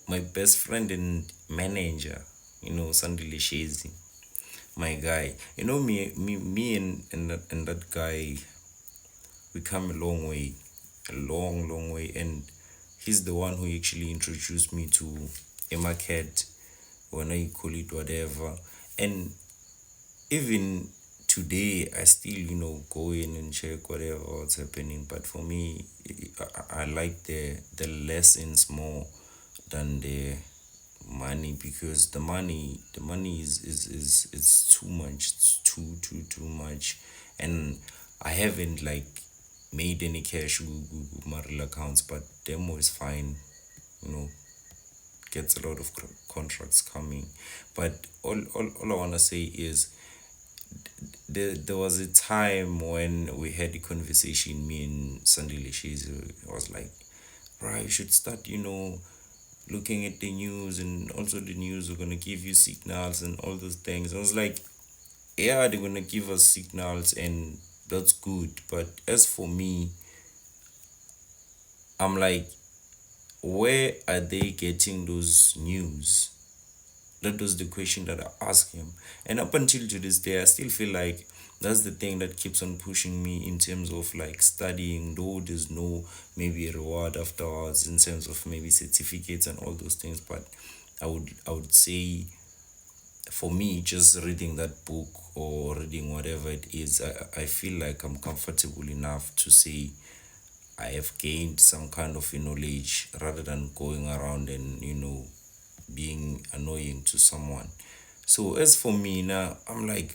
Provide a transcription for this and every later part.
my best friend and manager, Sandile Shezi, my guy. Me and that guy, we come a long way, a long, long way. And he's the one who actually introduced me to a market, when I call it whatever. And even today, I still, go in and check whatever what's happening. But for me, I like the lessons more than the money, because the money is too much. It's too much. And I haven't like made any cash with my real accounts, but demo is fine, you know gets a lot of contracts coming. But all I want to say is, there was a time when we had a conversation, me and Sandile Shizu. I was like, right, you should start, looking at the news, and also the news are gonna give you signals and all those things. I was like, yeah, they're gonna give us signals, and that's good. But as for me, I'm like, where are they getting those news? That was the question that I asked him. And up until to this day, I still feel like that's the thing that keeps on pushing me in terms of like studying, though there's no maybe a reward afterwards in terms of maybe certificates and all those things. But I would say, for me, just reading that book or reading whatever it is, I feel like I'm comfortable enough to say I have gained some kind of knowledge, rather than going around and being annoying to someone. So as for me now, I'm like,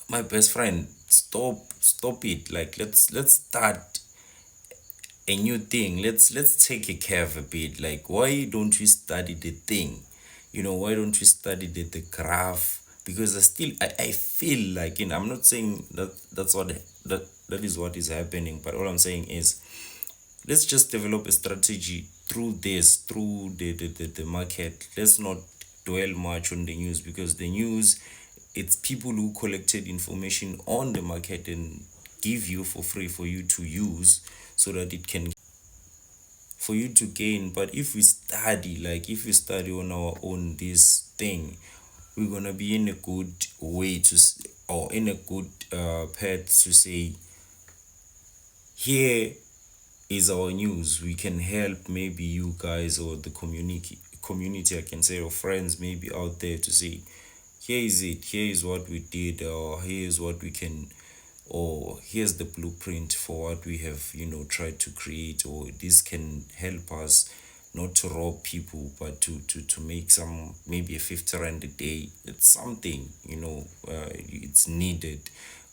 my best friend, stop it. Like, let's start a new thing. Let's take a curve a bit. Like, why don't we study the thing? Why don't we study the graph? Because I feel like, I'm not saying that is what is happening, but all I'm saying is, let's just develop a strategy through the market. Let's not dwell much on the news, because the news, it's people who collected information on the market and give you for free for you to use, so that it can for you to gain. But if we study on our own this thing, we're gonna be in a good way or in a good path to say, here is our news. We can help maybe you guys, or the community, I can say, or friends maybe out there, to say, here is it, here is what we did, or here's what we can, or here's the blueprint for what we have tried to create, or this can help us not to rob people, but to make some, maybe a 50 rand a day. It's something, it's needed.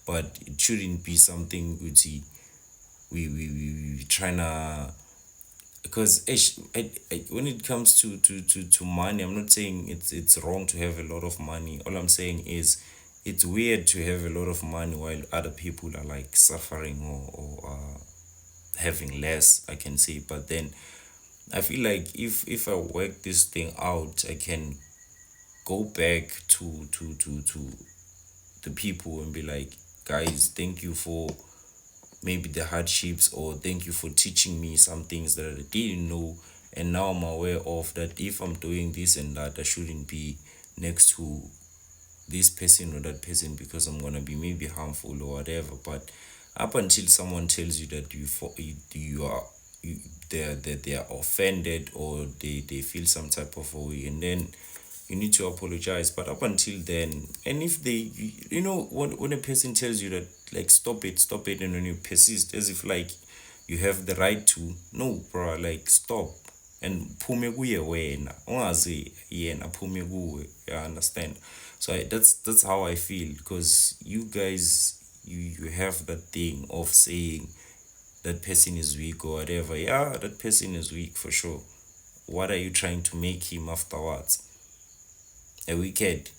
But it shouldn't be something we trying to, because when it comes to money, I'm not saying it's wrong to have a lot of money. All I'm saying is, it's weird to have a lot of money while other people are like suffering, or having less, I can say. But then I feel like, if I work this thing out, I can go back to the people and be like, guys, thank you for maybe the hardships, or thank you for teaching me some things that I didn't know. And now I'm aware of that, if I'm doing this and that, I shouldn't be next to this person or that person, because I'm gonna be maybe harmful or whatever. But up until someone tells you that you are you, they are offended, or they feel some type of a way, and then you need to apologize. But up until then, and if they, when a person tells you that, like, stop it, and when you persist, as if like you have the right to, no, bro, like, stop. And phume kuye wena, ungaze yena phume kuwe. You understand? So that's how I feel, because you guys, you have that thing of saying that person is weak or whatever. Yeah, that person is weak for sure. What are you trying to make him afterwards? A wicked?